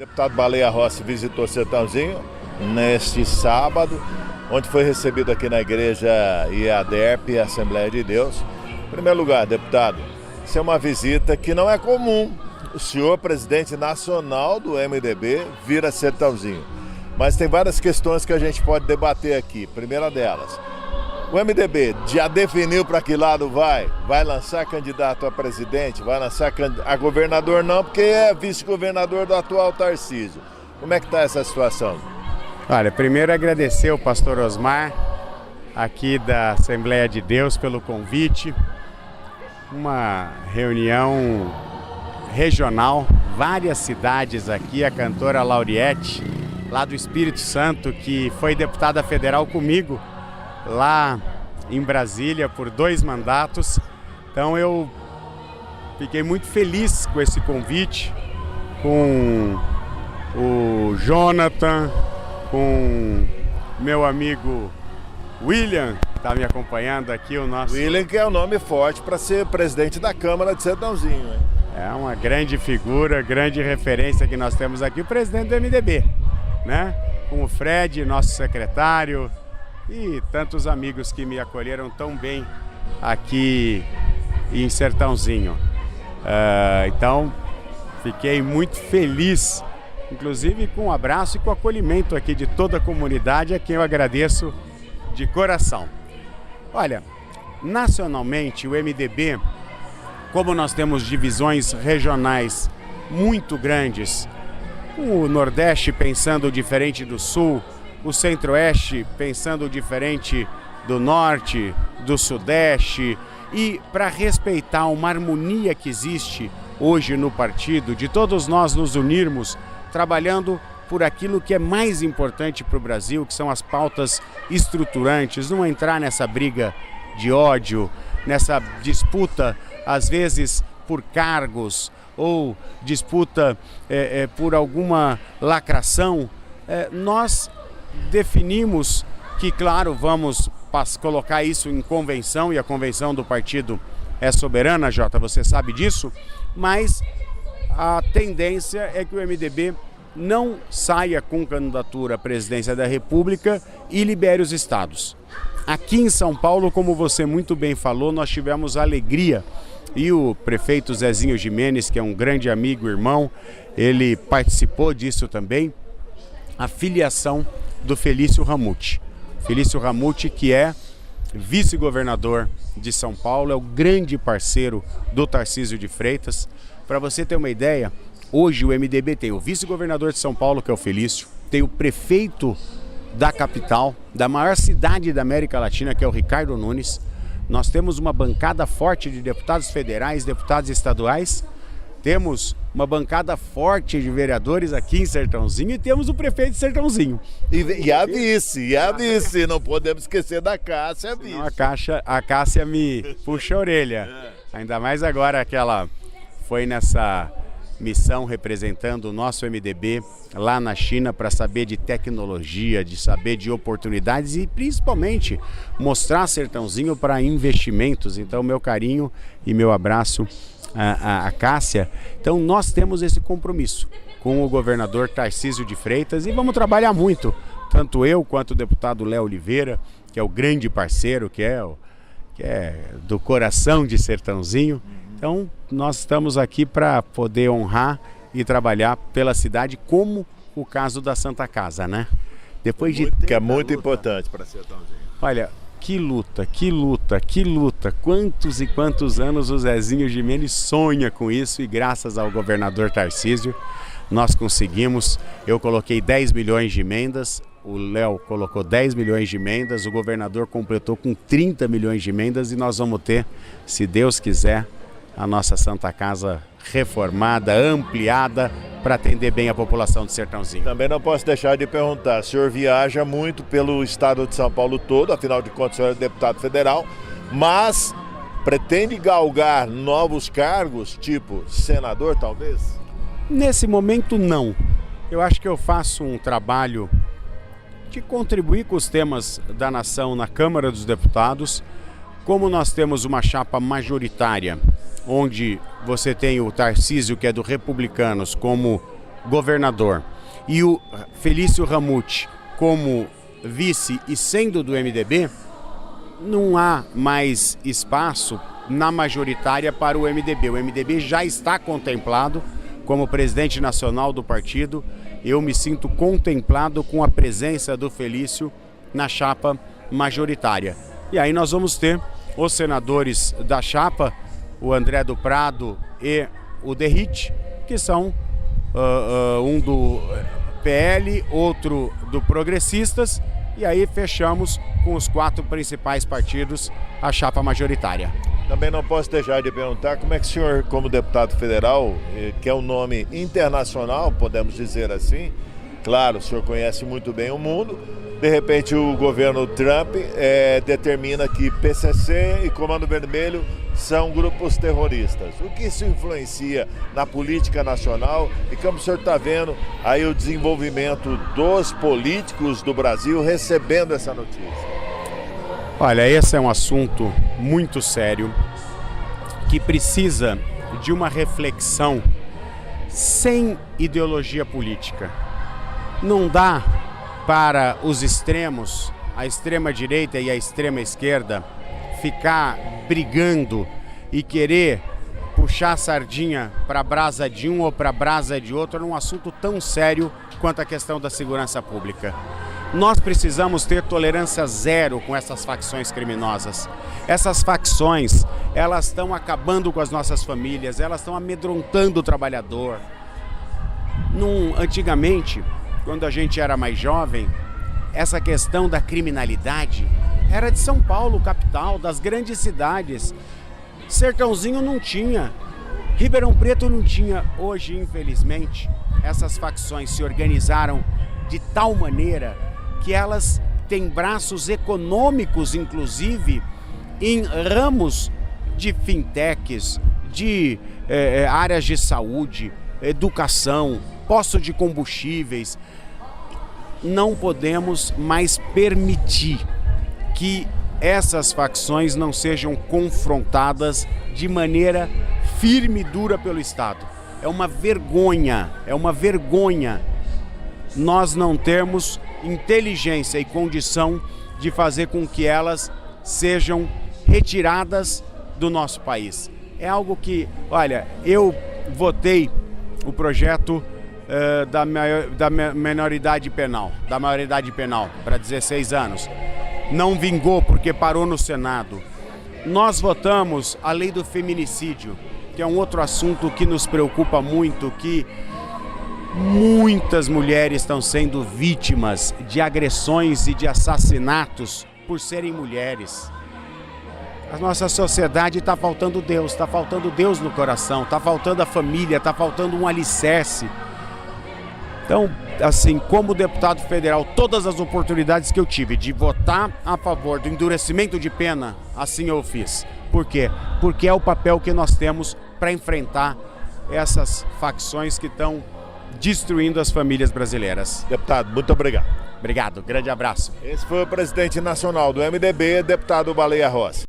Deputado Baleia Rossi visitou Sertãozinho neste sábado, onde foi recebido aqui na igreja IADERP, Assembleia de Deus. Em primeiro lugar, deputado, isso é uma visita que não é comum. O senhor, presidente nacional do MDB, vir a Sertãozinho. Mas tem várias questões que a gente pode debater aqui. Primeira delas, o MDB já definiu para que lado vai? Vai lançar candidato a presidente? Vai lançar a governador? Não, porque é vice-governador do atual Tarcísio. Como é que está essa situação? Olha, primeiro agradecer ao pastor Osmar, aqui da Assembleia de Deus, pelo convite. Uma reunião regional, várias cidades aqui, a cantora Lauriette, lá do Espírito Santo, que foi deputada federal comigo, lá em Brasília por 2 mandatos. Então eu fiquei muito feliz com esse convite, com o Jonathan, com meu amigo William, que está me acompanhando aqui, o nosso... William, que é um nome forte para ser presidente da Câmara de Sertãozinho, hein? É uma grande figura, grande referência que nós temos aqui, o presidente do MDB, né? Com o Fred, nosso secretário, e tantos amigos que me acolheram tão bem aqui em Sertãozinho. Então, fiquei muito feliz, inclusive com o abraço e com o acolhimento aqui de toda a comunidade, a quem eu agradeço de coração. Olha, nacionalmente o MDB, como nós temos divisões regionais muito grandes, o Nordeste pensando diferente do Sul, o Centro-Oeste pensando diferente do Norte, do Sudeste, e para respeitar uma harmonia que existe hoje no partido, de todos nós nos unirmos, trabalhando por aquilo que é mais importante para o Brasil, que são as pautas estruturantes, não entrar nessa briga de ódio, nessa disputa, às vezes, por cargos ou disputa por alguma lacração. Nós definimos que, claro, vamos colocar isso em convenção, e a convenção do partido é soberana, Jota, você sabe disso, mas a tendência é que o MDB não saia com candidatura à presidência da República e libere os estados. Aqui em São Paulo, como você muito bem falou, nós tivemos a alegria, e o prefeito Zezinho Gimenez, que é um grande amigo, irmão, ele participou disso também, a filiação do Felício Ramute. Felício Ramute, que é vice-governador de São Paulo, é o grande parceiro do Tarcísio de Freitas. Para você ter uma ideia, hoje o MDB tem o vice-governador de São Paulo, que é o Felício, tem o prefeito da capital, da maior cidade da América Latina, que é o Ricardo Nunes. Nós temos uma bancada forte de deputados federais, deputados estaduais, temos uma bancada forte de vereadores aqui em Sertãozinho e temos o prefeito de Sertãozinho. E a vice, não podemos esquecer da Cássia, a vice. Não, a Cássia me puxa a orelha, ainda mais agora que ela foi nessa missão representando o nosso MDB lá na China para saber de tecnologia, de saber de oportunidades e principalmente mostrar Sertãozinho para investimentos. Então, meu carinho e meu abraço a Cássia. Então, nós temos esse compromisso com o governador Tarcísio de Freitas e vamos trabalhar muito, tanto eu quanto o deputado Léo Oliveira, que é o grande parceiro, que é do coração de Sertãozinho. Então, nós estamos aqui para poder honrar e trabalhar pela cidade, como o caso da Santa Casa, né? Depois de que é muito importante para Sertãozinho. Olha, que luta, que luta, que luta. Quantos e quantos anos o Zezinho Gimenez sonha com isso, e graças ao governador Tarcísio, nós conseguimos. Eu coloquei 10 milhões de emendas, o Léo colocou 10 milhões de emendas, o governador completou com 30 milhões de emendas e nós vamos ter, se Deus quiser, a nossa Santa Casa reformada, ampliada, para atender bem a população de Sertãozinho. Também não posso deixar de perguntar, o senhor viaja muito pelo estado de São Paulo todo, afinal de contas o senhor é deputado federal, mas pretende galgar novos cargos, tipo senador talvez? Nesse momento não. Eu acho que eu faço um trabalho de contribuir com os temas da nação na Câmara dos Deputados. Como nós temos uma chapa majoritária, onde você tem o Tarcísio, que é do Republicanos, como governador e o Felício Ramute como vice e sendo do MDB, não há mais espaço na majoritária para o MDB. O MDB já está contemplado como presidente nacional do partido. Eu me sinto contemplado com a presença do Felício na chapa majoritária. E aí nós vamos ter os senadores da chapa, o André do Prado e o Derrite, que são um do PL, outro do Progressistas, e aí fechamos com os 4 principais partidos a chapa majoritária. Também não posso deixar de perguntar como é que o senhor, como deputado federal, que é um nome internacional, podemos dizer assim, claro, o senhor conhece muito bem o mundo, de repente o governo Trump determina que PCC e Comando Vermelho são grupos terroristas. O que isso influencia na política nacional e como o senhor está vendo aí o desenvolvimento dos políticos do Brasil recebendo essa notícia? Olha, esse é um assunto muito sério que precisa de uma reflexão sem ideologia política. Não dá para os extremos, a extrema-direita e a extrema-esquerda, ficar brigando e querer puxar a sardinha para a brasa de um ou para a brasa de outro num assunto tão sério quanto a questão da segurança pública. Nós precisamos ter tolerância zero com essas facções criminosas. Essas facções, elas estão acabando com as nossas famílias, elas estão amedrontando o trabalhador. Antigamente, quando a gente era mais jovem, essa questão da criminalidade era de São Paulo, capital, das grandes cidades. Sertãozinho não tinha, Ribeirão Preto não tinha. Hoje, infelizmente, essas facções se organizaram de tal maneira que elas têm braços econômicos, inclusive, em ramos de fintechs, de áreas de saúde, educação, posto de combustíveis. Não podemos mais permitir que essas facções não sejam confrontadas de maneira firme e dura pelo Estado. É uma vergonha, nós não temos inteligência e condição de fazer com que elas sejam retiradas do nosso país. É algo que, olha, eu votei o projeto da maioridade penal para 16 anos. Não vingou porque parou no Senado. Nós votamos a lei do feminicídio, que é um outro assunto que nos preocupa muito, que muitas mulheres estão sendo vítimas de agressões e de assassinatos por serem mulheres. A nossa sociedade está faltando Deus no coração, está faltando a família, está faltando um alicerce. Então, assim, como deputado federal, todas as oportunidades que eu tive de votar a favor do endurecimento de pena, assim eu fiz. Por quê? Porque é o papel que nós temos para enfrentar essas facções que estão destruindo as famílias brasileiras. Deputado, muito obrigado. Obrigado, grande abraço. Esse foi o presidente nacional do MDB, deputado Baleia Rossi.